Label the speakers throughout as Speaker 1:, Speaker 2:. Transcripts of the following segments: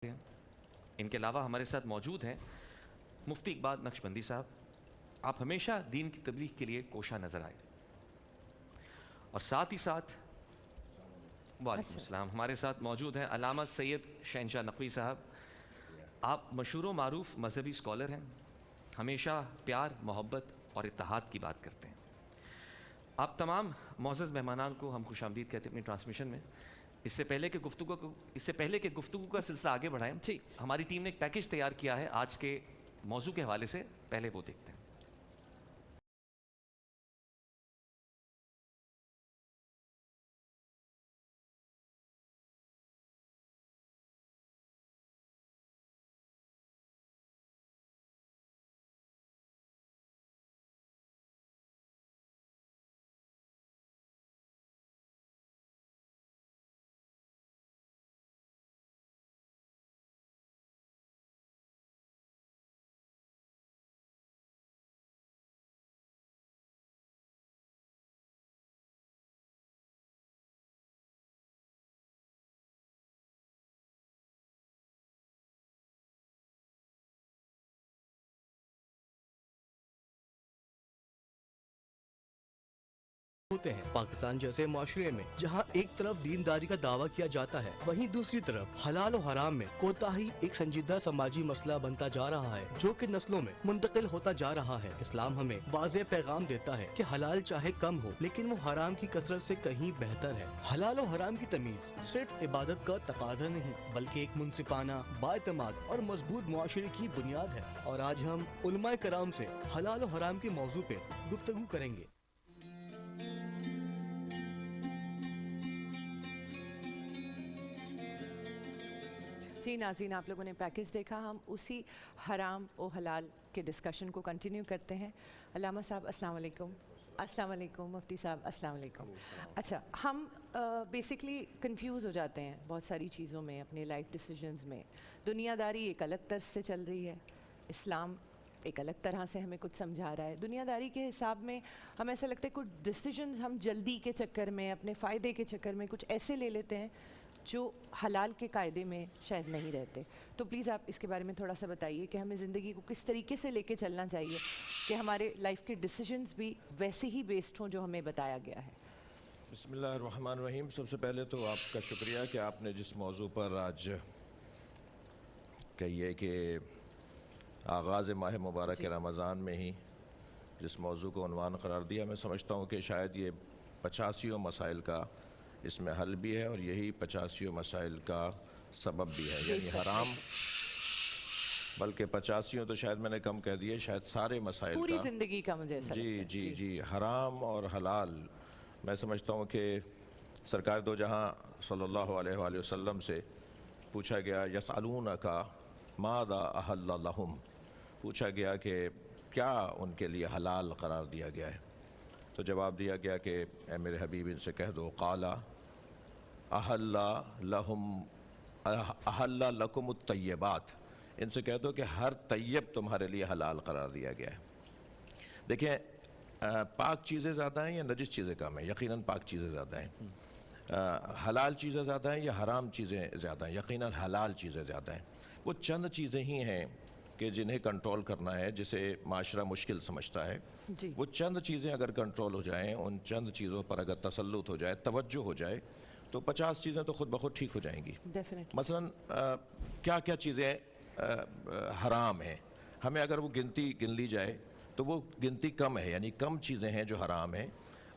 Speaker 1: ہیں۔ ان کے علاوہ ہمارے ساتھ موجود ہیں مفتی اقبال نقشبندی صاحب۔ آپ ہمیشہ دین کی تبلیغ کے لیے کوشاں نظر آئے، اور ساتھ ہی ساتھ وعلیکم السلام ہمارے ساتھ موجود ہیں علامہ سید شہنشاہ نقوی صاحب۔ آپ مشہور و معروف مذہبی اسکالر ہیں، ہمیشہ پیار، محبت اور اتحاد کی بات کرتے ہیں۔ آپ تمام معزز مہمانان کو ہم خوش آمدید کہتے ہیں اپنی ٹرانسمیشن میں۔ اس سے پہلے کہ گفتگو کا سلسلہ آگے بڑھائیں، ہماری ٹیم نے ایک پیکج تیار کیا ہے آج کے موضوع کے حوالے سے، پہلے وہ دیکھتے ہیں۔
Speaker 2: ہوتے ہیں پاکستان جیسے معاشرے میں جہاں ایک طرف دینداری کا دعویٰ کیا جاتا ہے، وہیں دوسری طرف حلال و حرام میں کوتاہی ایک سنجیدہ سماجی مسئلہ بنتا جا رہا ہے جو کہ نسلوں میں منتقل ہوتا جا رہا ہے۔ اسلام ہمیں واضح پیغام دیتا ہے کہ حلال چاہے کم ہو لیکن وہ حرام کی کثرت سے کہیں بہتر ہے۔ حلال و حرام کی تمیز صرف عبادت کا تقاضا نہیں بلکہ ایک منصفانہ، بااعتماد اور مضبوط معاشرے کی بنیاد ہے، اور آج ہم علماء کرام سے حلال و حرام کے موضوع پہ گفتگو کریں گے۔
Speaker 3: جی ناظرین، آپ لوگوں نے پیکج دیکھا، ہم اسی حرام و حلال کے ڈسکشن کو کنٹینیو کرتے ہیں۔ علامہ صاحب السلام علیکم۔ السلام علیکم مفتی صاحب، السلام علیکم۔ اچھا، ہم بیسکلی کنفیوز ہو جاتے ہیں بہت ساری چیزوں میں، اپنے لائف ڈیسیجنز میں۔ دنیا داری ایک الگ طرز سے چل رہی ہے، اسلام ایک الگ طرح سے ہمیں کچھ سمجھا رہا ہے۔ دنیا داری کے حساب میں ہمیں ایسا لگتا ہے کچھ ڈیسیجنز ہم جلدی کے چکر میں، اپنے فائدے کے چکر میں کچھ ایسے لے لیتے ہیں جو حلال کے قاعدے میں شاید نہیں رہتے۔ تو پلیز آپ اس کے بارے میں تھوڑا سا بتائیے کہ ہمیں زندگی کو کس طریقے سے لے کے چلنا چاہیے کہ ہمارے لائف کے ڈیسیجنز بھی ویسے ہی بیسڈ ہوں جو ہمیں بتایا گیا ہے۔
Speaker 4: بسم اللہ الرحمن الرحیم۔ سب سے پہلے تو آپ کا شکریہ کہ آپ نے جس موضوع پر آج کہیے کہ آغاز ماہ مبارک رمضان میں ہی جس موضوع کو عنوان قرار دیا، میں سمجھتا ہوں کہ شاید یہ 85 مسائل کا اس میں حل بھی ہے، اور یہی 85 مسائل کا سبب بھی ہے، یعنی حرام، بلکہ 85 تو شاید میں نے کم کہہ دیے، شاید سارے مسائل کا،
Speaker 3: پوری زندگی کا مجھے ایسا لگتا ہے۔
Speaker 4: جی حرام اور حلال، میں سمجھتا ہوں کہ سرکار دو جہاں صلی اللہ علیہ وآلہ وسلم سے پوچھا گیا، یسألونک ماذا احل لہم، پوچھا گیا کہ کیا ان کے لیے حلال قرار دیا گیا ہے، تو جواب دیا گیا کہ اے میرے حبیب ان سے کہہ دو، قال احل لکم الطیبات، ان سے کہہ دو کہ ہر طیب تمہارے لیے حلال قرار دیا گیا ہے۔ دیکھیں، پاک چیزیں زیادہ ہیں یا نجس چیزیں کم ہیں؟ یقیناً پاک چیزیں زیادہ ہیں۔ حلال چیزیں زیادہ ہیں یا حرام چیزیں زیادہ ہیں؟ یقیناً حلال چیزیں زیادہ ہیں۔ وہ چند چیزیں ہی ہیں کہ جنہیں کنٹرول کرنا ہے، جسے معاشرہ مشکل سمجھتا ہے، وہ چند چیزیں اگر کنٹرول ہو جائیں، ان چند چیزوں پر اگر تسلط ہو جائے، توجہ ہو جائے، تو 50 چیزیں تو خود بخود ٹھیک ہو جائیں گی۔ مثلاً کیا کیا چیزیں حرام ہیں، ہمیں اگر وہ گنتی گن لی جائے تو وہ گنتی کم ہے، یعنی کم چیزیں ہیں جو حرام ہیں،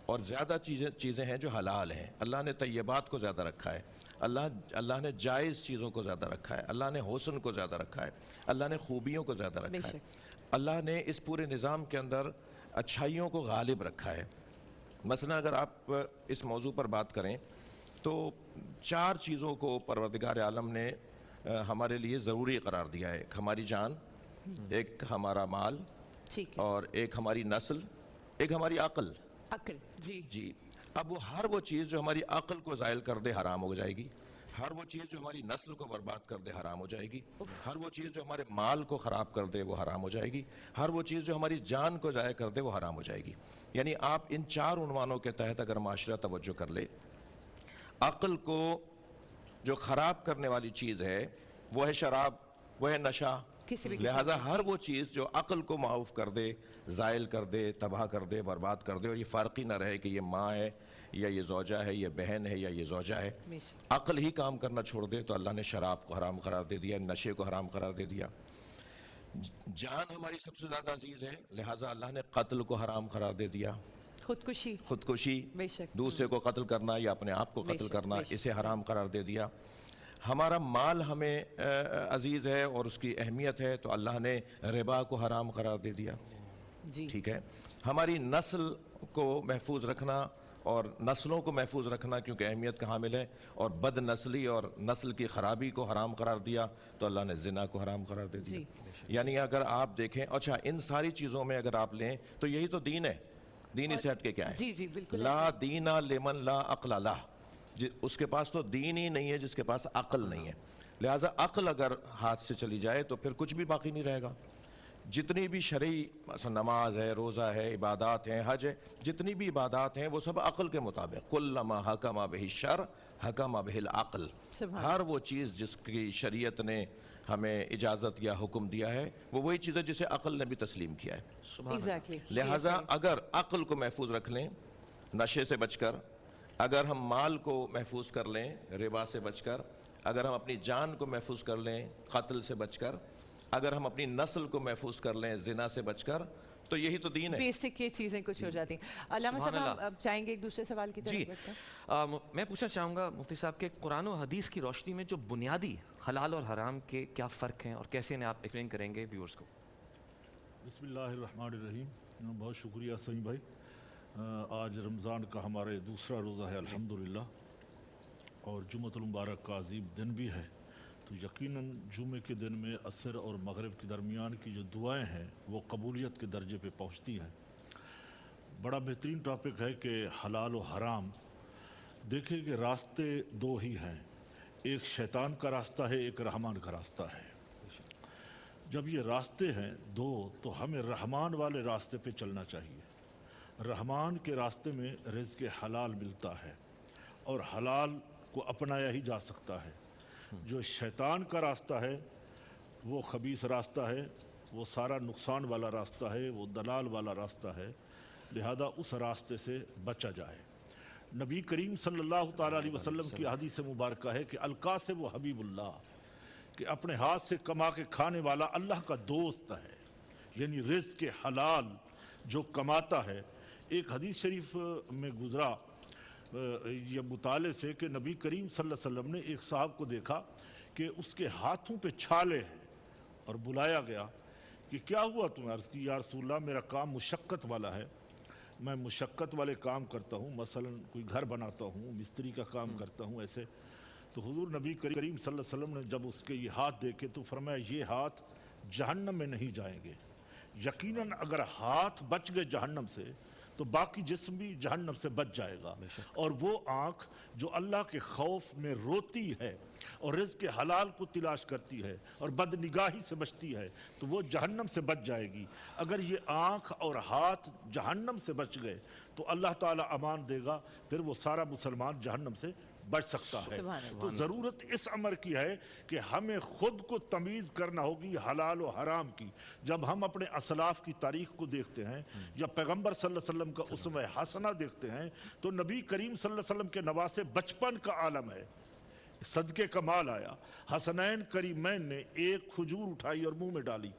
Speaker 4: اور زیادہ چیزیں ہیں جو حلال ہیں۔ اللہ نے طیبات کو زیادہ رکھا ہے، اللہ نے جائز چیزوں کو زیادہ رکھا ہے، اللہ نے حسن کو زیادہ رکھا ہے، اللہ نے خوبیوں کو زیادہ رکھا ہے، اللہ نے اس پورے نظام کے اندر اچھائیوں کو غالب رکھا ہے۔ مثلا اگر آپ اس موضوع پر بات کریں تو 4 چیزوں کو پروردگار عالم نے ہمارے لیے ضروری قرار دیا ہے، ایک ہماری جان، ایک ہمارا مال، اور ایک ہماری نسل، ایک ہماری عقل۔ جی اب ہر وہ چیز جو ہماری عقل کو زائل کر دے حرام ہو جائے گی، ہر وہ چیز جو ہماری نسل کو برباد کر دے حرام ہو جائے گی، ہر وہ چیز جو ہمارے مال کو خراب کر دے وہ حرام ہو جائے گی، ہر وہ چیز جو ہماری جان کو ضائع کر دے وہ حرام ہو جائے گی۔ یعنی آپ ان 4 عنوانوں کے تحت اگر معاشرہ توجہ کر لے، عقل کو جو خراب کرنے والی چیز ہے وہ ہے شراب، وہ ہے نشہ.
Speaker 3: کسی بھی
Speaker 4: لہٰذا ہر وہ چیز جو عقل کو معاف کر دے، زائل کر دے، تباہ کر دے، برباد کر دے، اور یہ فرق ہی نہ رہے کہ یہ ماں ہے یا یہ زوجہ ہے، یہ بہن ہے یا یہ زوجہ ہے، عقل ہی کام کرنا چھوڑ دے تو اللہ نے شراب کو حرام قرار دے دیا، نشے کو حرام قرار دے دیا. جان ہماری سب سے زیادہ عزیز ہے، لہٰذا اللہ نے قتل کو حرام قرار دے دیا. خودکشی،
Speaker 3: بے شک،
Speaker 4: دوسرے کو قتل کرنا یا اپنے آپ کو
Speaker 3: بے
Speaker 4: قتل
Speaker 3: شک،
Speaker 4: کرنا،
Speaker 3: بے شک.
Speaker 4: اسے حرام قرار دے دیا. ہمارا مال ہمیں عزیز ہے اور اس کی اہمیت ہے تو اللہ نے ربا کو حرام قرار دے دیا.
Speaker 3: جی
Speaker 4: ٹھیک ہے. ہماری نسل کو محفوظ رکھنا اور نسلوں کو محفوظ رکھنا کیونکہ اہمیت کا حامل ہے، اور بد نسلی اور نسل کی خرابی کو حرام قرار دیا تو اللہ نے زنا کو حرام قرار دے دیا. یعنی اگر آپ دیکھیں، اچھا ان ساری چیزوں میں اگر آپ لیں تو یہی تو دین ہے. دین اس سے ہٹ کے کیا ہے؟
Speaker 3: جی جی بالکل.
Speaker 4: لا دین لمن لا عقل لہ، اس کے پاس تو دین ہی نہیں ہے جس کے پاس عقل نہیں ہے. لہٰذا عقل اگر ہاتھ سے چلی جائے تو پھر کچھ بھی باقی نہیں رہے گا. جتنی بھی شرعی مثلا نماز ہے، روزہ ہے، عبادات ہیں، حج ہے، جتنی بھی عبادات ہیں وہ سب عقل کے مطابق. کل ما حکم بہ الشرع حکم بہ العقل. ہر وہ چیز جس کی شریعت نے ہمیں اجازت یا حکم دیا ہے وہ وہی چیز ہے جسے عقل نے بھی تسلیم کیا ہے.
Speaker 3: ایگزیکٹلی.
Speaker 4: لہٰذا اگر عقل کو محفوظ رکھ لیں نشے سے بچ کر، اگر ہم مال کو محفوظ کر لیں ربا سے بچ کر، اگر ہم اپنی جان کو محفوظ کر لیں قتل سے بچ کر، اگر ہم اپنی نسل کو محفوظ کر لیں زنا سے بچ کر، تو یہی تو دین ہے.
Speaker 3: بیسک یہ چیزیں کچھ ہو جاتی ہیں. علامہ صاحب ہم اب چاہیں گے ایک دوسرے سوال کی
Speaker 1: جی
Speaker 3: طرف بڑھتے ہیں.
Speaker 1: میں پوچھنا چاہوں گا مفتی صاحب کہ قرآن و حدیث کی روشنی میں جو بنیادی حلال اور حرام کے کیا فرق ہیں اور کیسے انہیں آپ ایکسپلین کریں گے ویورز کو؟
Speaker 5: بسم اللہ الرحمن الرحیم. بہت شکریہ سعید بھائی. آج رمضان کا ہمارے دوسرا روزہ ہے الحمدللہ، اور جمعۃ المبارک کا عظیم دن بھی ہے. تو یقیناً جمعے کے دن میں عصر اور مغرب کے درمیان کی جو دعائیں ہیں وہ قبولیت کے درجے پہ پہنچتی ہیں. بڑا بہترین ٹاپک ہے کہ حلال و حرام. دیکھیں کہ راستے دو ہی ہیں، ایک شیطان کا راستہ ہے، ایک رحمان کا راستہ ہے. جب یہ راستے ہیں دو تو ہمیں رحمان والے راستے پہ چلنا چاہیے. رحمان کے راستے میں رزق حلال ملتا ہے اور حلال کو اپنایا ہی جا سکتا ہے. جو شیطان کا راستہ ہے وہ خبیث راستہ ہے، وہ سارا نقصان والا راستہ ہے، وہ دلال والا راستہ ہے. لہذا اس راستے سے بچا جائے. نبی کریم صلی اللہ تعالیٰ علیہ وسلم کی حدیث مبارکہ ہے کہ القاسم و حبیب اللہ، کہ اپنے ہاتھ سے کما کے کھانے والا اللہ کا دوست ہے. یعنی رزق حلال جو کماتا ہے. ایک حدیث شریف میں گزرا یہ مطالعے سے کہ نبی کریم صلی اللہ علیہ وسلم نے ایک صاحب کو دیکھا کہ اس کے ہاتھوں پہ چھالے ہیں اور بلایا گیا کہ کیا ہوا تمہیں؟ عرض کی یا رسول اللہ میرا کام مشقت والا ہے، میں مشقت والے کام کرتا ہوں، مثلا کوئی گھر بناتا ہوں، مستری کا کام کرتا ہوں ایسے. تو حضور نبی کریم صلی اللہ علیہ وسلم نے جب اس کے یہ ہاتھ دیکھے تو فرمایا یہ ہاتھ جہنم میں نہیں جائیں گے. یقیناً اگر ہاتھ بچ گئے جہنم سے تو باقی جسم بھی جہنم سے بچ جائے گا. اور وہ آنکھ جو اللہ کے خوف میں روتی ہے اور رزق حلال کو تلاش کرتی ہے اور بد نگاہی سے بچتی ہے تو وہ جہنم سے بچ جائے گی. اگر یہ آنکھ اور ہاتھ جہنم سے بچ گئے تو اللہ تعالیٰ امان دے گا، پھر وہ سارا مسلمان جہنم سے بچ سکتا ہے. تو ضرورت اس امر کی ہے کہ ہمیں خود کو تمیز کرنا ہوگی حلال و حرام کی. جب ہم اپنے اسلاف کی تاریخ کو دیکھتے ہیں یا پیغمبر صلی اللہ علیہ وسلم کا اسوہ حسنہ دیکھتے ہیں تو نبی کریم صلی اللہ علیہ وسلم کے نواسے بچپن کا عالم ہے. صدقے کا مال آیا، حسنین کریمین نے ایک کھجور اٹھائی اور منہ میں ڈالی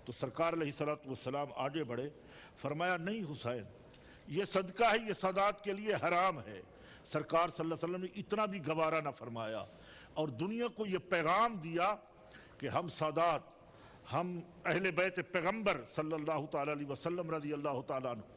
Speaker 5: تو سرکار علیہ الصلوۃ والسلام آگے بڑھے، فرمایا نہیں حسین یہ صدقہ ہے، یہ سادات کے لیے حرام ہے. سرکار صلی اللہ علیہ وسلم نے اتنا بھی گوارا نہ فرمایا اور دنیا کو یہ پیغام دیا کہ ہم سادات، ہم اہل بیت پیغمبر صلی اللہ تعالیٰ علیہ وسلم رضی اللہ تعالیٰ عنہ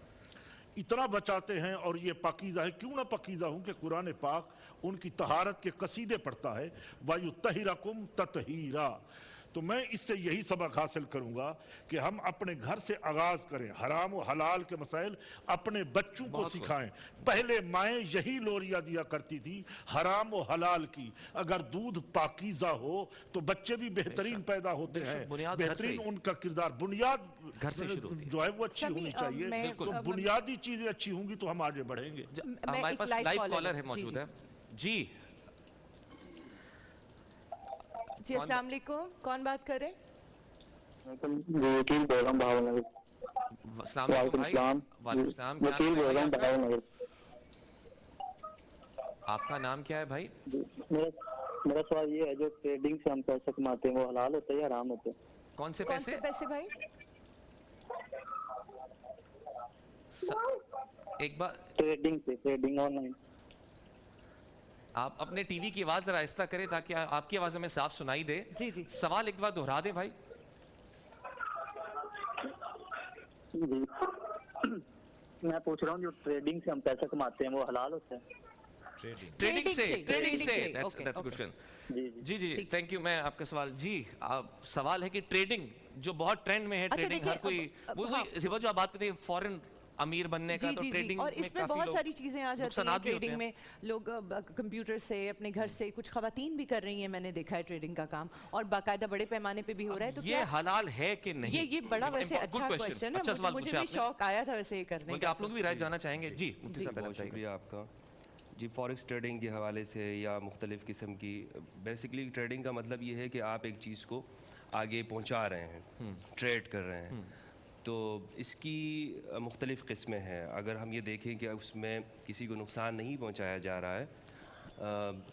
Speaker 5: اتنا بچاتے ہیں. اور یہ پاکیزہ ہے. کیوں نہ پاکیزہ ہوں کہ قرآن پاک ان کی طہارت کے قصیدے پڑھتا ہے وَيُطَّهِرَكُمْ تَطْهِيرًا. تو میں اس سے یہی سبق حاصل کروں گا کہ ہم اپنے گھر سے آغاز کریں. حرام و حلال کے مسائل اپنے بچوں کو سکھائیں. پہلے مائیں یہی لوریاں دیا کرتی تھی حرام و حلال کی. اگر دودھ پاکیزہ ہو تو بچے بھی بہترین پیدا ہوتے ہیں. بہترین ان کا کردار، بنیاد جو ہے وہ اچھی ہونی چاہیے. تو بنیادی چیزیں اچھی ہوں گی تو ہم آگے بڑھیں گے.
Speaker 1: ہمارے پاس لائیو کالر ہے موجود ہے. جی
Speaker 3: जी अस्सलाम वालेकुम, कौन बात कर रहे हैं?
Speaker 6: वकील बोल रहा हूँ भावनगर।
Speaker 1: अस्सलाम वालेकुम भाई। वालेकुम सलाम। क्या
Speaker 6: वकील
Speaker 1: नाम है
Speaker 6: बोल रहा हूँ
Speaker 1: भाई आपका?
Speaker 6: भावनगर।
Speaker 1: आपका नाम क्या है भाई?
Speaker 6: मेरा मेरा सवाल ये है, जो ट्रेडिंग से हम पैसे कमाते हैं वो हलाल होते हैं या हराम होते हैं?
Speaker 1: कौन से
Speaker 3: कौन से
Speaker 1: पैसे?
Speaker 3: पैसे भाई?
Speaker 1: एक बार
Speaker 6: ट्रेडिंग ऑनलाइन।
Speaker 1: आप अपने टीवी की आवाज जरा आहिस्ता करें ताकि आपकी आवाज हमें साफ सुनाई दे।
Speaker 3: जी जी।
Speaker 1: सवाल एक बार दोहरा दें भाई।
Speaker 6: जी मैं पूछ रहा हूँ, जो ट्रेडिंग से हम पैसे कमाते हैं वो हलाल होते हैं?
Speaker 1: ट्रेडिंग से
Speaker 3: Okay,
Speaker 1: that's
Speaker 3: okay.
Speaker 1: good question।
Speaker 6: जी
Speaker 1: जी जी थैंक यू। मैं आपका सवाल जी आप सवाल है कि ट्रेडिंग जो बहुत ट्रेंड में है,
Speaker 3: अच्छा,
Speaker 1: ट्रेडिंग
Speaker 3: देखिए,
Speaker 1: हर कोई
Speaker 3: हाँ।
Speaker 1: हिबा जो आप बात करते हैं फॉरेन अमीर बनने का,
Speaker 3: जी
Speaker 1: तो
Speaker 3: जी जी,
Speaker 1: ट्रेडिंग
Speaker 3: और
Speaker 1: में
Speaker 3: इसमें
Speaker 1: काफी
Speaker 3: बहुत
Speaker 1: लोग
Speaker 3: सारी चीजें आ जाती हैं
Speaker 1: नुकसानात भी होते
Speaker 3: ट्रेडिंग
Speaker 1: हैं।
Speaker 3: में। लोग कंप्यूटर से अपने घर से, कुछ खवातीन भी कर रही हैं, मैंने देखा है ट्रेडिंग का काम, और बाकायदा बड़े पैमाने पे भी हो रहा है। तो
Speaker 1: ये
Speaker 3: क्या
Speaker 1: हलाल है कि नहीं?
Speaker 3: ये बड़ा वैसे
Speaker 1: Good
Speaker 3: अच्छा
Speaker 1: question,
Speaker 3: क्वेश्चन है।
Speaker 1: अच्छा सवाल
Speaker 3: मुझे
Speaker 1: पूछा
Speaker 3: भी
Speaker 1: आपने।
Speaker 3: शौक आया था वैसे ये करने
Speaker 1: बल्कि
Speaker 3: का।
Speaker 1: आप लोग भी राय जानना चाहेंगे। जी मुफ्ती साहब पहले
Speaker 7: बहुत
Speaker 1: बताइए।
Speaker 7: शुक्रिया आपका जी। फॉरेक्स ट्रेडिंग के हवाले से या मुख्तलिफ़ किस्म की, बेसिकली ट्रेडिंग का मतलब ये है कि आप एक चीज़ को आगे पहुंचा रहे हैं, ट्रेड कर रहे हैं। तो इसकी मुख्तलिफ़ किस्में हैं। अगर हम ये देखें कि उसमें किसी को नुकसान नहीं पहुंचाया जा रहा है,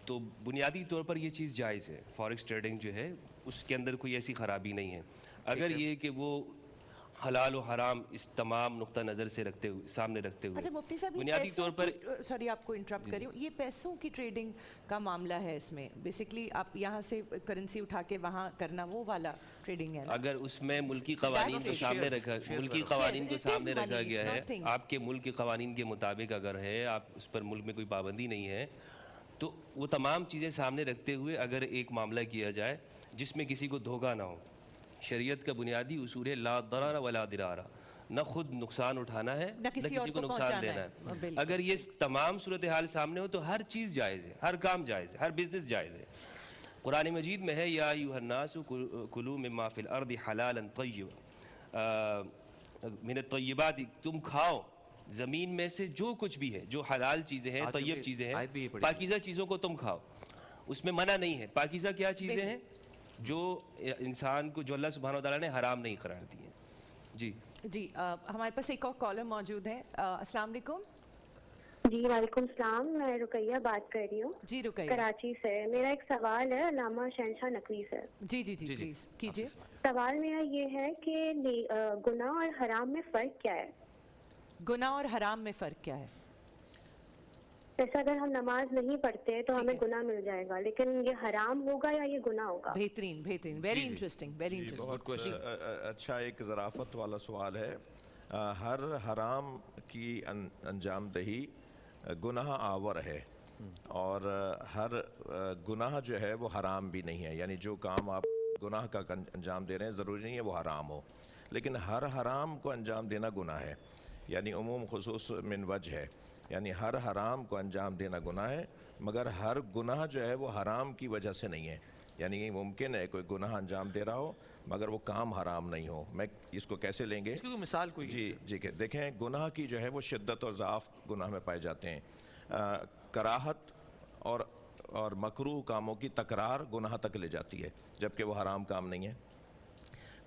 Speaker 7: तो बुनियादी तौर पर ये चीज़ जायज़ है। फॉरेक्स ट्रेडिंग जो है उसके अंदर कोई ऐसी ख़राबी नहीं है। अगर ये कि वो हलाल और हराम इस तमाम नुक्ता नज़र से रखते हुए, सामने रखते हुए,
Speaker 3: अच्छा मुफ्ती साहब,
Speaker 7: बुनियादी तौर पर
Speaker 3: सॉरी आपको इंटरप्ट कर रही हूँ, ये पैसों की ट्रेडिंग का मामला है इसमें। बेसिकली आप यहाँ से करेंसी उठा के वहाँ करना, वो वाला ट्रेडिंग है ना?
Speaker 7: अगर उसमें मुल्की कवानीन को सामने रखा, मुल्की कवानीन को
Speaker 3: It is
Speaker 7: सामने
Speaker 3: money,
Speaker 7: रखा गया
Speaker 3: it's
Speaker 7: है,
Speaker 3: not things.
Speaker 7: आपके मुल्क के कवानीन के मुताबिक अगर है, आप उस पर मुल्क में कोई पाबंदी नहीं है, तो वो तमाम चीज़ें सामने रखते हुए अगर एक मामला किया जाए जिसमें किसी को धोखा ना हो, शरीयत का बुनियादी उसूल है ला दरारा वला दिरारा, न खुद नुकसान उठाना है
Speaker 3: न किसी और
Speaker 7: को
Speaker 3: को
Speaker 7: नुकसान
Speaker 3: पहुंचाना
Speaker 7: देना
Speaker 3: है।
Speaker 7: है।
Speaker 3: बिल्कुल।
Speaker 7: अगर ये तमाम सूरत हाल सामने हो तो हर चीज़ जायज़ है, हर काम जायज़ है, हर बिजनेस जायज़ है। कुरान मजीद में है या अय्युहन्नासु कुलू मिम्मा फिल अर्दि हलालन तय्यबा मिन तय्यबात, तुम खाओ ज़मीन में से जो कुछ भी है, जो हलाल चीज़ें हैं,
Speaker 1: आज तो
Speaker 7: तय्यब
Speaker 1: भी
Speaker 7: चीज़ें
Speaker 1: आयत भी ये
Speaker 7: हैं,
Speaker 1: पढ़ी।
Speaker 7: पाकीज़ा चीज़ों को तुम खाओ, उसमें मना नहीं है। पाकीज़ा क्या चीज़ें हैं? जो इंसान को, जो अल्लाह सुब्हानहू व तआला ने हराम नहीं करार दी हैं। जी
Speaker 3: जी हमारे पास एक और कॉलर मौजूद है। अस्सलाम वालेकुम।
Speaker 8: जी वालेकुम सलाम, मैं रुकैया बात कर रही हूँ
Speaker 3: जी रुकैया।
Speaker 8: कराची से। मेरा एक सवाल है अल्लामा शहनशाह नकवी से।
Speaker 3: जी जी जी प्लीज कीजिए।
Speaker 8: सवाल मेरा ये है कि गुनाह और हराम में फ़र्क क्या है?
Speaker 3: गुनाह और हराम में फ़र्क क्या है?
Speaker 8: जैसे अगर हम नमाज नहीं पढ़ते तो
Speaker 3: ठीक
Speaker 8: हमें
Speaker 3: है।
Speaker 8: गुनाह मिल जाएगा, लेकिन ये हराम होगा या ये गुनाह होगा?
Speaker 3: बेहतरीन बेहतरीन, very interesting, very interesting.
Speaker 1: good question.
Speaker 4: अच्छा एक ज़राफ़त वाला सवाल है। हर हराम की अंजाम दही गुनाह आवर है, और हर गुनाह जो है वो हराम भी नहीं है। यानी जो काम आप गुनाह का अंजाम दे रहे हैं ज़रूरी नहीं है वो हराम हो, लेकिन हर हराम को अंजाम देना गुनाह है। यानी उमूम खुसूस मिन वजह है, यानी हर हराम को अंजाम देना गुनाह है, मगर हर गुनाह जो है वो हराम की वजह से नहीं है। यानी मुमकिन है कोई गुनाह अंजाम दे रहा हो मगर वो काम हराम नहीं हो। मैं इसको कैसे लेंगे?
Speaker 1: इसकी कोई मिसाल कोई?
Speaker 4: जी जी देखें, गुनाह की जो है वो शिद्दत और ज़ाफ़ गुनाह में पाए जाते हैं। कराहत और मकरूह कामों की तकरार गुनाह तक ले जाती है, जबकि वो हराम काम नहीं है।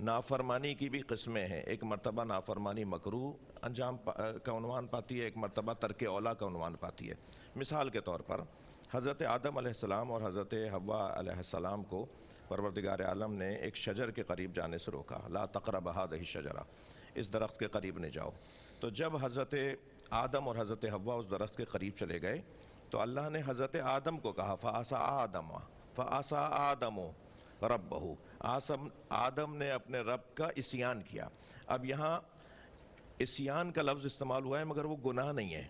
Speaker 4: नाफरमानी की भी किस्में हैं। एक मरतबा नाफरमानी मकरूह अंजाम का उन्वान पाती है, एक मरतबा तर्क औला का उन्वान पाती है। मिसाल के तौर पर हज़रत आदम अलैहिस्सलाम और हज़रत हव्वा अलैहिस्सलाम को परवरदिगार आलम ने एक शजर के करीब जाने से रोका, ला तक़रब हाज़िही शजरा, इस दरख्त के करीब नहीं जाओ। तो जब हज़रत आदम और हज़रत हव्वा उस दरख्त के करीब चले गए तो अल्लाह ने हज़रत आदम को कहा फ़असा आदम रब्बहू, आदम ने अपने रब का इस्यान किया। अब यहाँ इस्यान का लफ्ज़ इस्तेमाल हुआ है मगर वो गुनाह नहीं है।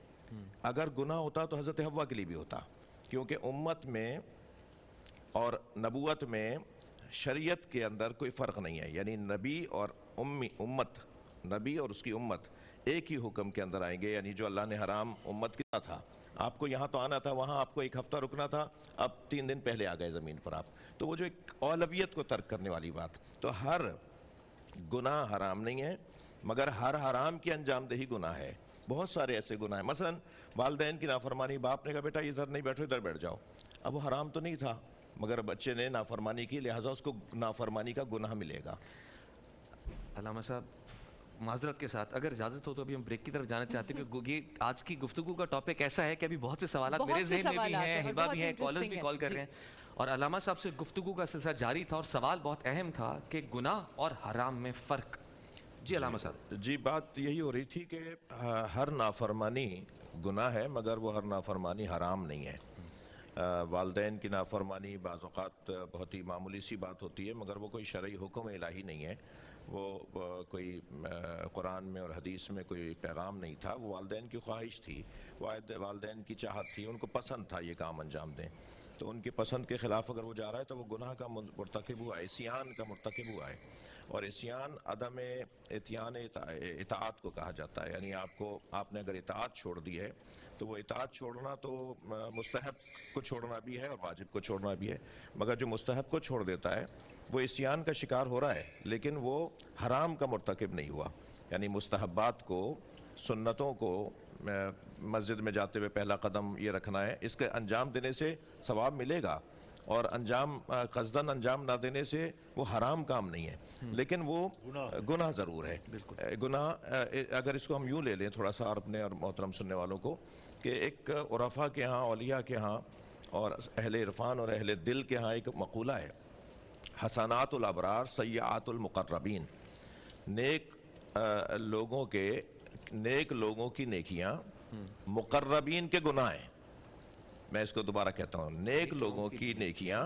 Speaker 4: अगर गुनाह होता तो हज़रत हव्वा के लिए भी होता, क्योंकि उम्मत में और नबूवत में शरीयत के अंदर कोई फ़र्क नहीं है। यानी नबी और उम्मत, नबी और उसकी उम्मत एक ही हुक्म के अंदर आएंगे। यानी जो अल्लाह ने हराम उम्मत किया था, आपको यहाँ तो आना था, वहाँ आपको एक हफ़्ता रुकना था, अब 3 दिन पहले आ गए ज़मीन पर आप। तो वो जो एक औलवियत को तर्क करने वाली बात, तो हर गुनाह हराम नहीं है मगर हर हराम की अंजामदही गुनाह है। बहुत सारे ऐसे गुनाह हैं, मसलन वालिदैन की नाफरमानी, बाप ने कहा बेटा इधर नहीं बैठो इधर बैठ जाओ, अब वो हराम तो नहीं था मगर बच्चे ने नाफरमानी की, लिहाजा उसको नाफरमानी का गुनाह मिलेगा।
Speaker 1: अल्लामा साहब माजरत के साथ अगर इजाज़त हो तो अभी हम ब्रेक की तरफ जाना चाहते हैं कि ये आज की गुफ्तगू का टॉपिक ऐसा है कि अभी बहुत से सवाल
Speaker 3: बहुत
Speaker 1: मेरे
Speaker 3: से
Speaker 1: जहन में भी
Speaker 3: सवालात
Speaker 1: हैं,
Speaker 3: हैं और
Speaker 1: हिबा
Speaker 3: बहुत
Speaker 1: भी हैं, कॉलर्स
Speaker 3: interesting
Speaker 1: भी
Speaker 3: है।
Speaker 1: कॉल कर
Speaker 3: जी।
Speaker 1: रहे हैं। और अल्लामा साहब से गुफ्तगू का सिलसिला जारी था और सवाल बहुत अहम था कि गुनाह और हराम में फ़र्क। जी अल्लामा साहब।
Speaker 4: जी, बात यही हो रही थी कि हर नाफरमानी गुनाह है, मगर वो हर नाफरमानी हराम नहीं है। वालदैन की नाफरमानी बाज़ औक़ात बहुत ही मामूली सी बात होती है, मगर वो कोई शरई हुक्म इलाही नहीं है, वो कोई कुरान में और हदीस में कोई पैगाम नहीं था, वो वालदैन की ख्वाहिश थी, वालदैन की चाहत थी, उनको पसंद था ये काम अंजाम दें, तो उनकी पसंद के ख़िलाफ़ अगर वो जा रहा है तो वो गुनाह का मुर्तकिब हुआ है, इस्यान का मुर्तकिब हुआ है। और इस्यान अदम इत्यान इताअत को कहा जाता है, यानी आपने अगर इताअत छोड़ दी है तो वो इताअत छोड़ना तो मुस्तहब को छोड़ना भी है और वाजिब को छोड़ना भी है, मगर जो मुस्तहब को छोड़ देता है वो इस्यान का शिकार हो रहा है, लेकिन वो हराम का मुर्तकिब नहीं हुआ। यानी मुस्तहब्बात को, सुन्नतों को मस्जिद में जाते हुए पहला कदम ये रखना है, इसके अंजाम देने से सवाब मिलेगा, और अंजाम कस्दन अंजाम ना देने से वो हराम काम नहीं है, लेकिन वो गुनाह ज़रूर है। गुनाह अगर इसको हम यूँ ले लें थोड़ा सा अपने और मोहतरम सुनने वालों को, कि एक उरफा के यहाँ, औलिया के यहाँ और अहले इरफान और अहले दिल के यहाँ एक मक़ूला है, हसनातुल अबरार सय्यातुल मुक़र्रबीन। नेक लोगों की नेकियां मुक़र्रबीन के गुनाह हैं। मैं इसको दोबारा कहता हूँ, नेक लोगों की नेकियां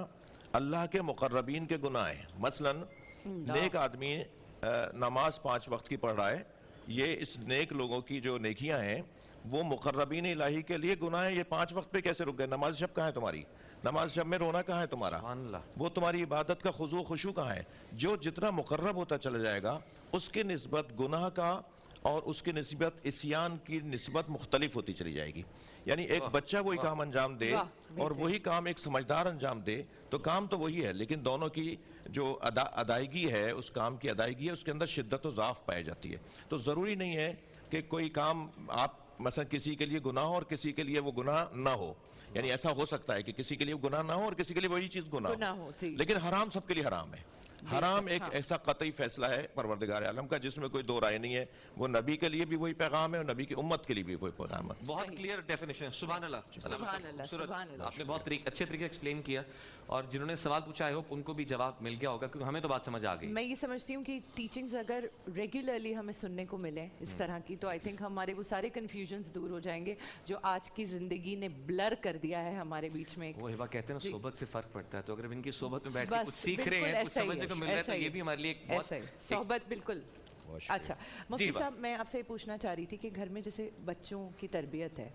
Speaker 4: अल्लाह के मुक़र्रबीन के गुनाह हैं। मसलन नेक आदमी नमाज 5 वक्त की पढ़ रहा है, ये इस नेक लोगों की जो नेकियां हैं वो मुक़र्रबीन इलाही के लिए गुनाह है। ये 5 वक्त पे कैसे रुक गए? नमाज शब कहाँ है तुम्हारी? नमाज शब में रोना कहाँ है तुम्हारा? वो तुम्हारी इबादत का खुजू खुशू कहाँ है? जो जितना मुक़र्रब होता चला जाएगा उसके निस्बत गुनाह का और उसकी निस्बत इस्यान की निस्बत मुख्तलिफ होती चली जाएगी। यानी एक बच्चा वही काम अंजाम दे और वही काम एक समझदार अंजाम दे तो काम तो वही है, लेकिन दोनों की जो अदायगी है, उस काम की अदायगी है, उसके अंदर शिद्दत और ज़ाफ़ पाई जाती है। तो ज़रूरी नहीं है कि कोई काम आप मसलन किसी के लिए गुनाह हो और किसी के लिए वो गुनाह ना हो। यानी ऐसा हो सकता है कि किसी के लिए गुनाह ना हो और किसी के लिए वही चीज़ गुनाह हो, लेकिन हराम सबके लिए हराम है। हराम एक ऐसा कतई फैसला है परवरदिगार आलम का जिसमें कोई दो राय नहीं है। वो नबी के लिए भी वही पैगाम है और नबी की उम्मत के लिए भी वही पैगाम है।
Speaker 1: बहुत क्लियर डेफिनेशन है। सुभान अल्लाह। आपने बहुत अच्छे तरीके एक्सप्लेन किया और जिन्होंने सवाल पूछा है उनको भी जवाब मिल गया होगा, क्योंकि हमें तो बात समझ आ गई।
Speaker 3: मैं ये समझती हूँ कि टीचिंग्स अगर रेगुलरली हमें सुनने को मिले इस तरह की, तो आई थिंक हमारे वो सारे कन्फ्यूजन्स दूर हो जाएंगे जो आज की ज़िंदगी ने ब्लर कर दिया है हमारे बीच में।
Speaker 1: वो हिबा कहते हैं ना, सोबत से फ़र्क पड़ता है, तो अगर इनकी सोबत में बैठ के
Speaker 3: बस,
Speaker 1: कुछ सीख रहे हैं, कुछ समझने को मिल रहा है, तो ये भी हमारे लिए एक बहुत
Speaker 3: सोहबत बिल्कुल। अच्छा मुफ्ती साहब, मैं आपसे ये पूछना चाह रही थी कि घर में जैसे बच्चों की तरबियत है,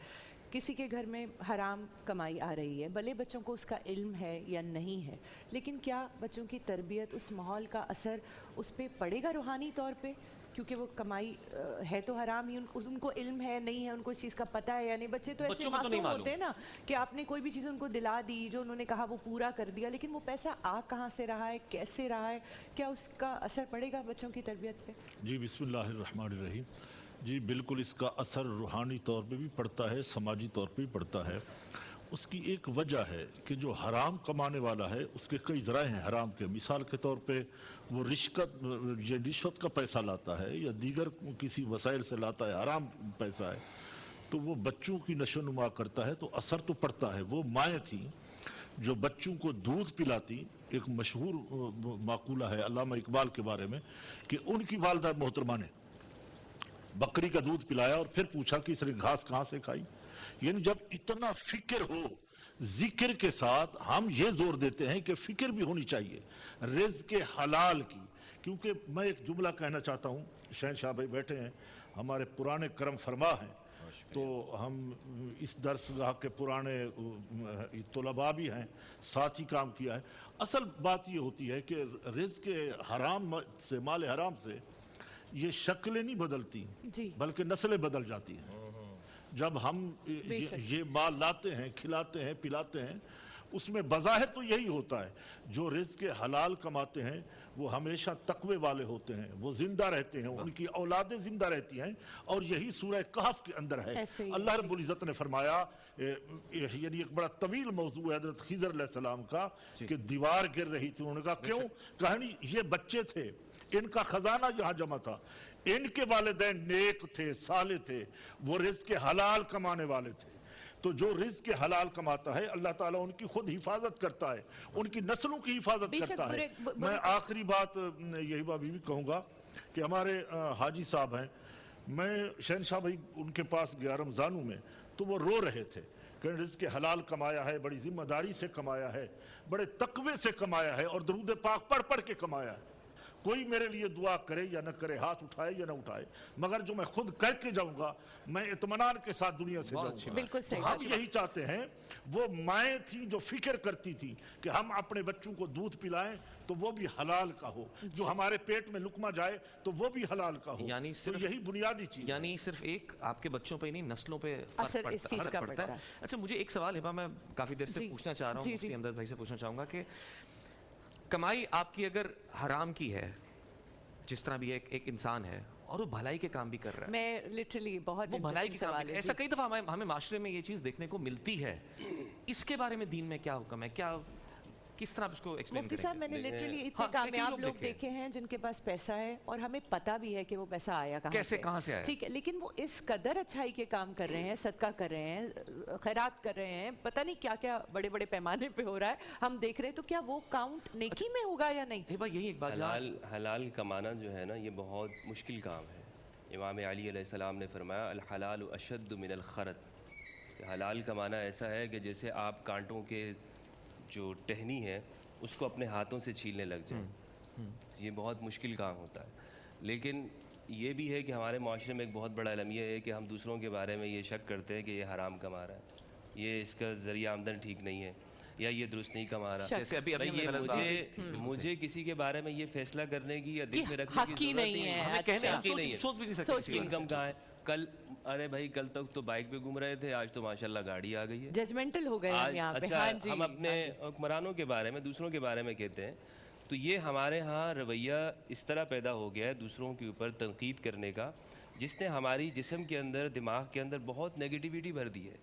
Speaker 3: किसी के घर में हराम कमाई आ रही है, भले बच्चों को उसका इल्म है या नहीं है, लेकिन क्या बच्चों की तरबियत, उस माहौल का असर उस पर पड़ेगा रूहानी तौर पे? क्योंकि वो कमाई है तो हराम ही, उनको इल्म है नहीं है, उनको इस चीज़ का पता है या नहीं। बच्चे तो ऐसे मासूम होते हैं ना कि आपने कोई भी चीज़ उनको दिला दी, जो उन्होंने कहा वो पूरा कर दिया, लेकिन वो पैसा आ कहाँ से रहा है, कैसे रहा है, क्या उसका असर पड़ेगा बच्चों की तरबियत पे?
Speaker 5: जी बिस्मिल्लाहिर्रहमानिर्रहीम। जी बिल्कुल, इसका असर रूहानी तौर पे भी पड़ता है, समाजी तौर पे भी पड़ता है। उसकी एक वजह है कि जो हराम कमाने वाला है उसके कई ज़राए हैं हराम के। मिसाल के तौर पे वो रिश्वत का पैसा लाता है या दीगर किसी वसाइल से लाता है, हराम पैसा है, तो वो बच्चों की नशो नुमा करता है, तो असर तो पड़ता है। वो माएँ थी जो बच्चों को दूध पिलाती, एक मशहूर माकूला है अल्लामा इकबाल के बारे में कि उनकी वालदा मोहतरमा ने बकरी का दूध पिलाया और फिर पूछा कि इसने घास कहाँ से खाई। यानी जब इतना फिक्र हो, जिक्र के साथ हम ये जोर देते हैं कि फिक्र भी होनी चाहिए रिज़्क़ के हलाल की। क्योंकि मैं एक जुमला कहना चाहता हूँ, शहनशाह भाई बैठे हैं, हमारे पुराने करम फरमा हैं, तो हम इस दरसगाह के पुराने तलबा भी हैं, साथ ही काम किया है। असल बात ये होती है कि रिज़्क़ के हराम से, माल हराम से ये शक्लें नहीं बदलती बल्कि नस्लें बदल जाती हैं। जब हम ये माल लाते हैं, खिलाते हैं, पिलाते हैं, उसमें बज़ाहिर तो यही होता है, जो रिज़्क़ के हलाल कमाते हैं وہ ہمیشہ تقوی والے ہوتے ہیں, وہ زندہ رہتے ہیں, ان کی اولادیں زندہ رہتی ہیں. اور یہی سورہ کہف کے اندر ہے.
Speaker 3: ایسے ہی.
Speaker 5: اللہ رب العزت نے فرمایا, یعنی ایک بڑا طویل موضوع ہے حضرت خضر علیہ السلام کا, کہ دیوار گر رہی تھی. انہوں نے کہا کیوں؟ کہانی یہ بچے تھے, ان کا خزانہ یہاں جمع تھا, ان کے والدین نیک تھے, صالح تھے, وہ رزق حلال کمانے والے تھے. تو جو رزق حلال کماتا ہے اللہ تعالیٰ ان کی خود حفاظت کرتا ہے, ان کی نسلوں کی حفاظت کرتا ہے. میں آخری بات یہی بات بھی کہوں گا کہ ہمارے حاجی صاحب ہیں, میں شہنشاہ بھائی ان کے پاس گیا رمضانوں میں, تو وہ رو رہے تھے کہ رزق حلال کمایا ہے, بڑی ذمہ داری سے کمایا ہے, بڑے تقوی سے کمایا ہے, اور درود پاک پڑھ پڑھ کے کمایا ہے. کوئی میرے لیے دعا کرے یا نہ کرے, ہاتھ اٹھائے یا نہ اٹھائے, مگر جو میں خود کر کے جاؤں گا میں اطمینان کے ساتھ دنیا سے جاؤں گا.
Speaker 3: بالکل صحیح.
Speaker 5: ہم یہی چاہتے ہیں. وہ مائیں تھیں جو فکر کرتی تھیں کہ ہم اپنے بچوں کو دودھ پلائیں تو وہ بھی حلال کا ہو, جو ہمارے پیٹ میں لقمہ جائے تو وہ بھی حلال کا ہو.
Speaker 1: یعنی
Speaker 5: تو یہی بنیادی چیز.
Speaker 1: یعنی صرف ایک آپ کے بچوں پہ نہیں, نسلوں پہ
Speaker 3: اثر اس چیز کا
Speaker 1: فرق پڑتا ہے. اچھا مجھے ایک سوال ہے, میں کافی دیر سے پوچھنا چاہ رہا ہوں, مفتی امداد بھائی سے پوچھنا چاہوں گا کہ کمائی آپ کی اگر حرام کی ہے, جس طرح بھی ایک انسان ہے اور وہ بھلائی کے کام بھی کر رہا ہے,
Speaker 3: میں لٹرلی بہت
Speaker 1: وہ بھلائی کے کام, ایسا کئی دفعہ ہمیں معاشرے میں یہ چیز دیکھنے کو ملتی ہے, اس کے بارے میں دین میں کیا حکم ہے, کیا کس طرح اس کو ایکسپلین
Speaker 3: مفتی
Speaker 1: کریں
Speaker 3: صاحب
Speaker 1: گے؟
Speaker 3: میں نے لٹرلی اتنے
Speaker 1: ہاں،
Speaker 3: کامیاب لوگ
Speaker 1: دیکھے
Speaker 3: دیکھے ہیں جن کے پاس پیسہ ہے اور ہمیں پتہ بھی ہے کہ وہ پیسہ آیا کہاں
Speaker 1: کیسے, کہاں سے آیا,
Speaker 3: ٹھیک ہے, لیکن وہ اس قدر اچھائی کے کام کر رہے ہیں, صدقہ کر رہے ہیں, خیرات کر رہے ہیں, پتہ نہیں کیا کیا بڑے بڑے پیمانے پہ ہو رہا ہے, ہم دیکھ رہے ہیں. تو کیا وہ کاؤنٹ نیکی میں ہوگا یا نہیں؟
Speaker 1: بھائی یہی ایک بات,
Speaker 7: حلال کمانا جو ہے نا یہ بہت مشکل کام ہے. امام علی علیہ السلام نے فرمایا الحلال اشد من الخرط, کہ حلال کمانا ایسا ہے کہ جیسے آپ کانٹوں کے جو ٹہنی ہے اس کو اپنے ہاتھوں سے چھیلنے لگ جائیں. یہ بہت مشکل کام ہوتا ہے. لیکن یہ بھی ہے کہ ہمارے معاشرے میں ایک بہت بڑا المیہ ہے کہ ہم دوسروں کے بارے میں یہ شک کرتے ہیں کہ یہ حرام کما رہا ہے, یہ اس کا ذریعہ آمدن ٹھیک نہیں ہے, یا یہ درست نہیں کما رہا.
Speaker 1: جیسے ابھی
Speaker 7: مجھے کسی کے بارے میں یہ فیصلہ کرنے کی یا دل میں رکھنے
Speaker 3: حق ہی نہیں ہے,
Speaker 1: ہمیں کہنے
Speaker 3: اچھا.
Speaker 1: کی نہیں ہے, سوچ بھی نہیں سکتے
Speaker 7: انکم کہاں ہے. کل ارے بھائی کل تک تو بائک پہ گھوم رہے تھے, آج تو ماشاءاللہ گاڑی آ گئی ہے.
Speaker 3: ججمنٹل ہو گئے ہم یہاں پہ.
Speaker 7: اچھا
Speaker 3: ہاں جی,
Speaker 7: ہم اپنے حکمرانوں کے بارے میں دوسروں کے بارے میں کہتے ہیں, تو یہ ہمارے ہاں رویہ اس طرح پیدا ہو گیا ہے دوسروں کے اوپر تنقید کرنے کا, جس نے ہماری جسم کے اندر, دماغ کے اندر بہت نیگیٹیوٹی بھر دی ہے.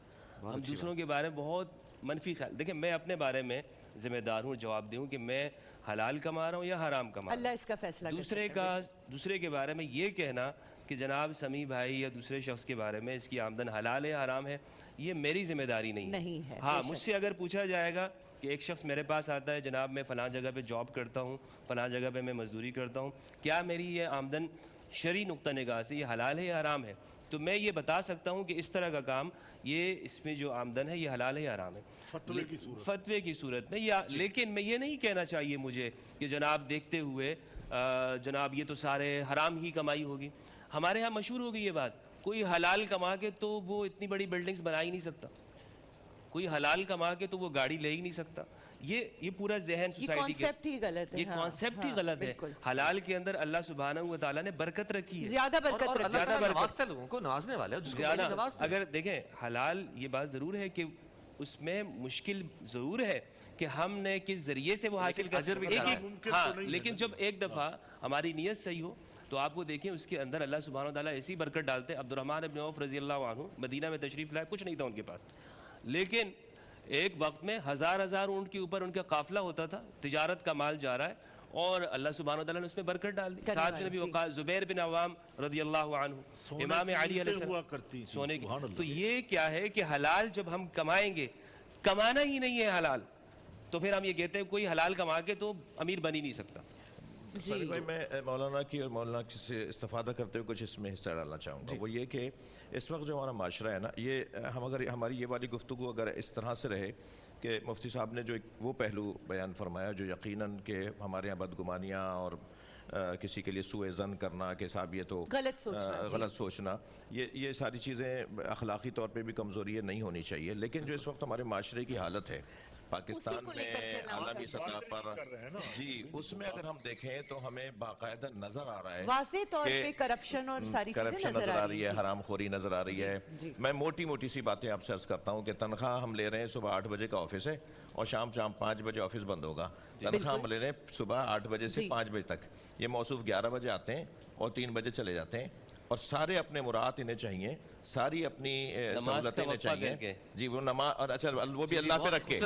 Speaker 7: ہم دوسروں کے بارے میں بہت منفی خیال. دیکھیں میں اپنے بارے میں ذمہ دار ہوں, جواب دوں کہ میں حلال کما رہا ہوں یا حرام کما رہا ہوں.
Speaker 3: اللہ اس کا فیصلہ.
Speaker 7: دوسرے کے بارے میں یہ کہنا کہ جناب سمیع بھائی یا دوسرے شخص کے بارے میں اس کی آمدن حلال ہے حرام ہے, یہ میری ذمہ داری نہیں ہے. ہاں مجھ سے اگر پوچھا جائے گا کہ ایک شخص میرے پاس آتا ہے, جناب میں فلاں جگہ پہ جاب کرتا ہوں, فلاں جگہ پہ میں مزدوری کرتا ہوں, کیا میری یہ آمدن شرعی نقطہ نگاہ سے یہ حلال ہے یا حرام ہے, تو میں یہ بتا سکتا ہوں کہ اس طرح کا کام, یہ اس میں جو آمدن ہے یہ حلال ہے یا حرام ہے فتوے کی صورت میں. لیکن میں یہ نہیں کہنا چاہیے مجھے کہ جناب دیکھتے ہوئے جناب یہ تو سارے حرام ہی کمائی ہوگی. ہمارے ہاں مشہور ہو گئی یہ بات, کوئی حلال کما کے تو وہ اتنی بڑی بلڈنگز بنا ہی نہیں سکتا, کوئی حلال کما کے تو وہ گاڑی لے ہی نہیں سکتا. یہ پورا ذہن سوسائٹی کے یہ کانسیپٹ ہی غلط ہے. حلال کے اندر اللہ سبحانہ و تعالیٰ نے برکت رکھی ہے,
Speaker 3: زیادہ برکت,
Speaker 1: لوگوں کو نوازنے والے
Speaker 7: زیادہ. اگر دیکھیں حلال, یہ بات ضرور ہے کہ اس میں مشکل ضرور ہے کہ ہم نے کس ذریعے سے وہ حاصل کر, ہاں لیکن جب ایک دفعہ ہماری نیت صحیح ہو تو آپ وہ دیکھیں اس کے اندر اللہ سبحانہ وتعالیٰ ایسی برکت ڈالتے ہیں. عبد الرحمن ابن عوف رضی اللہ عنہ مدینہ میں تشریف لائے, کچھ نہیں تھا ان کے پاس, لیکن ایک وقت میں ہزار اونٹ کے اوپر ان کا قافلہ ہوتا تھا, تجارت کا مال جا رہا ہے, اور اللہ سبحانہ وتعالیٰ نے اس میں برکت ڈال دی. ساتھ میں نبی وقاص زبیر بن عوام رضی اللہ عنہ, امام علی علیہ السلام سونے کی. تو یہ کیا ہے کہ حلال جب ہم کمائیں گے, کمانا ہی نہیں ہے حلال, تو پھر ہم یہ کہتے ہیں کوئی حلال کما کے تو امیر بن ہی نہیں سکتا.
Speaker 4: سلی بھائی میں مولانا کی اور مولانا سے استفادہ کرتے ہوئے کچھ اس میں حصہ ڈالنا چاہوں گا. وہ یہ کہ اس وقت جو ہمارا معاشرہ ہے نا, یہ اگر ہماری یہ والی گفتگو اگر اس طرح سے رہے کہ مفتی صاحب نے جو وہ پہلو بیان فرمایا جو یقیناً کہ ہمارے یہاں بدگمانیاں اور کسی کے لیے سوء ظن کرنا کہ صاحب یہ تو غلط سوچنا, یہ ساری چیزیں اخلاقی طور پہ بھی کمزوری نہیں ہونی چاہیے. لیکن جو اس وقت ہمارے معاشرے کی حالت ہے पाकिस्तान
Speaker 3: को लेकर के
Speaker 4: में
Speaker 3: ना
Speaker 4: आलमी सतह पर
Speaker 5: कर रहे हैं ना।
Speaker 4: जी उसमें अगर हम देखें तो हमें बाकायदा नजर आ रहा है
Speaker 3: वाज़ेह तौर
Speaker 4: कि
Speaker 3: पे करप्शन और सारी चीजें
Speaker 4: करप्शन
Speaker 3: नजर आ रही है।
Speaker 4: हरामखोरी नजर आ रही है। मैं मोटी मोटी सी बातें आपसे अर्ज करता हूँ कि तनख्वाह हम ले रहे हैं सुबह 8 बजे का ऑफिस है और शाम 5 बजे ऑफिस बंद होगा। तनख्वाह हम ले रहे हैं सुबह 8 बजे से
Speaker 3: जी।
Speaker 4: 5 बजे तक। ये मौसूफ 11 बजे आते हैं और 3 बजे चले जाते हैं और सारे अपने मुराद इन्हें चाहिए, सारी अपनी
Speaker 7: नमाज
Speaker 4: सहूलतें
Speaker 7: का
Speaker 4: इन्हें
Speaker 7: वक्फा
Speaker 4: चाहिए
Speaker 7: करके।
Speaker 4: जी वो नमाज और अच्छा वो भी अल्लाह पे रख के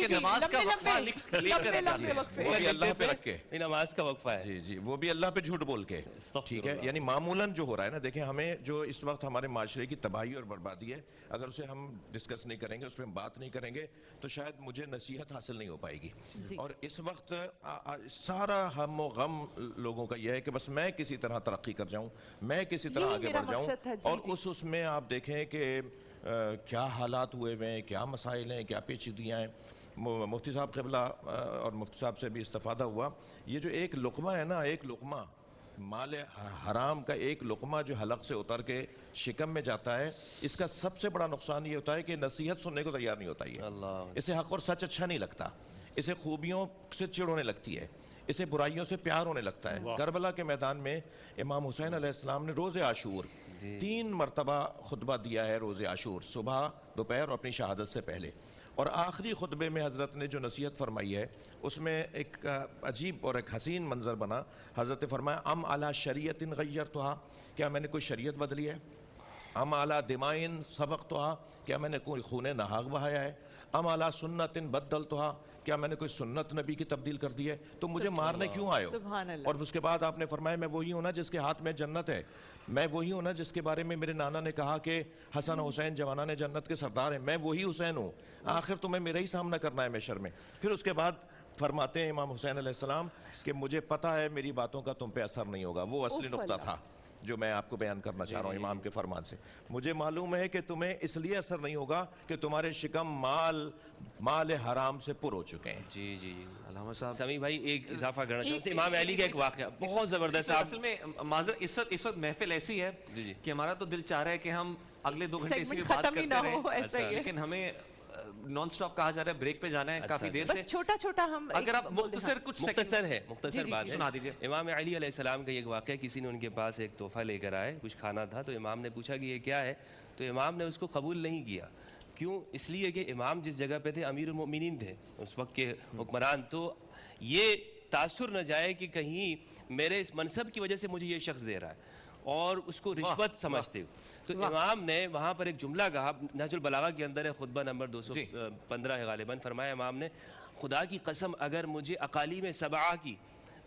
Speaker 1: नमाज का वक्फा लिख कर
Speaker 3: लंबे वक्फे।
Speaker 4: वो भी अल्लाह पे रख के
Speaker 7: ये नमाज का वक्फा है।
Speaker 4: जी जी वो भी अल्लाह पे झूठ बोल के ठीक है। यानी मामूलन जो हो रहा है ना, देखिए हमें जो इस वक्त हमारे माशरे की तबाही और बर्बादी है, अगर उसे हम डिस्कस नहीं करेंगे, उस पर हम बात नहीं करेंगे तो शायद मुझे नसीहत हासिल नहीं हो पाएगी। और इस वक्त सारा हम गम लोगों का यह है कि बस मैं किसी तरह तरक्की कर जाऊं, मैं किसी तरह
Speaker 3: यही
Speaker 4: आगे
Speaker 3: मेरा
Speaker 4: बढ़ जाऊं।
Speaker 3: मकसद था, जी,
Speaker 4: और
Speaker 3: जी।
Speaker 4: उसमें आप देखें कि क्या हालात हुए हुए हैं, क्या मसाइल हैं, क्या पेचीदियाँ हैं। मुफ्ती साहब क़िबला और मुफ्ती साहब से भी इस्तिफ़ादा हुआ। ये जो एक लुक़मा है ना, एक लुक़मा माल हराम का एक लुक़मा जो हलक से उतर के शिकम में जाता है, इसका सबसे बड़ा नुकसान ये होता है कि नसीहत सुनने को तैयार नहीं होता ये। इसे हक़ और सच अच्छा नहीं लगता, इसे खूबियों से चिढ़ होने लगती है, इसे बुराइयों से प्यार होने लगता है। करबला के मैदान में इमाम हुसैन अलैहिस्सलाम ने रोज़े आशूर 3 मरतबा खुतबा दिया है। रोज़े आशूर सुबह, दोपहर और अपनी शहादत से पहले। और आखिरी खुतबे में हज़रत ने जो नसीहत फरमाई है उसमें एक अजीब और एक हसीन मंज़र बना। हज़रत फरमाया अम अला शरीयतिन गय्यरतुहा, क्या मैंने कोई शरीयत बदली है? अम अला दिमाइन सबक़तुहा, क्या मैंने कोई खून नहाग बहाया है? अम अला सुन्नतिन बद्दलतुहा, क्या मैंने कोई सुन्नत नबी की तब्दील कर दी है? तो मुझे मारने क्यों आए हो?
Speaker 3: सुभान अल्लाह।
Speaker 4: और उसके बाद आपने फरमाया मैं वही हूँ ना जिसके हाथ में जन्नत है, मैं वही हूँ ना जिसके बारे में मेरे नाना ने कहा कि हसन हुसैन जवाना ने जन्नत के सरदार हैं, मैं वही हुसैन हूँ। आखिर तुम्हें मेरा ही सामना करना है महशर में। फिर उसके बाद फरमाते हैं इमाम हुसैन अलैहिस्सलाम कि मुझे पता है मेरी बातों का तुम पे असर नहीं होगा। वो असली नुक्ता था जो मैं आपको बयान करना चाह रहा हूँ इमाम के फरमान से। मुझे मालूम है कि तुम्हें इसलिए असर नहीं होगा कि तुम्हारे शिकम माल हराम से पुर हो चुके हैं।
Speaker 7: जी जी जी।
Speaker 1: अल्लामा साहब
Speaker 7: समी भाई एक इजाफा करना चाहूँ, इमाम अली का एक वाक़या बहुत ज़बरदस्त। आप
Speaker 1: असल में माजर इस वक्त महफिल ऐसी है
Speaker 7: जी, जी।
Speaker 1: कि हमारा तो दिल चाह रहा है कि हम अगले 2 घंटे इसी
Speaker 3: सेगमेंट
Speaker 1: पे बात
Speaker 3: खत्म ही
Speaker 1: करते
Speaker 3: ना हो,
Speaker 1: रहें।
Speaker 3: ऐसा ही है।
Speaker 1: लेकिन हमें नॉन स्टॉप कहा जा रहा है, ब्रेक पे जाना है काफी देर से।
Speaker 3: बस छोटा छोटा हम
Speaker 1: अगर आप मुख्तसर कुछ
Speaker 7: मुख्तसर है, मुख्तसर
Speaker 3: जी, जी,
Speaker 7: बात
Speaker 3: जी,
Speaker 7: है।
Speaker 1: सुना दीजिए।
Speaker 7: इमाम अली अलैहिस्सलाम का एक वाक़या, किसी ने उनके पास एक तोहफ़ा लेकर आए, कुछ खाना था, तो इमाम ने पूछा कि ये क्या है? तो इमाम ने उसको कबूल नहीं किया। क्यों? इसलिए कि इमाम जिस जगह पे थे अमीरुल मोमिनीन थे उस वक्त के हुक्मरान, तो ये तासुर न जाए कि कहीं मेरे इस मनसब की वजह से मुझे ये शख्स दे रहा है और उसको रिश्वत समझते हो। तो इमाम ने वहाँ पर एक जुमला कहा, नहजुल बलागा के अंदर है, खुतबा नंबर 215 है गालिबन। फरमाया इमाम ने, खुदा की कसम अगर मुझे अकालीम सबआ की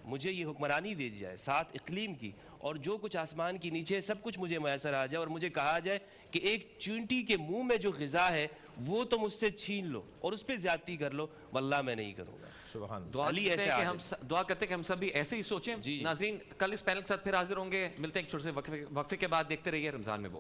Speaker 7: मुझे ये हुक्मरानी दे दी जाए, 7 इकलीम की, और जो कुछ आसमान के नीचे सब कुछ मुझे मैसर आ जाए, और मुझे कहा जाए कि एक चींटी के मुंह में जो ग़िज़ा है वो तो मुझसे छीन लो और उस पर ज़्यादती कर लो, वल्लाह मैं नहीं करूँगा।
Speaker 4: सुभान
Speaker 1: दुआ
Speaker 7: अली
Speaker 1: करते
Speaker 7: ऐसे
Speaker 1: हैं कि
Speaker 7: आदमी।
Speaker 1: दुआ करते हैं कि हम सब भी ऐसे ही सोचें।
Speaker 7: जी।
Speaker 1: नाज़रीन कल इस पैनल के साथ फिर हाजिर होंगे, मिलते हैं एक छोटे से वक्फे के बाद। देखते रहिए रमज़ान में बोल।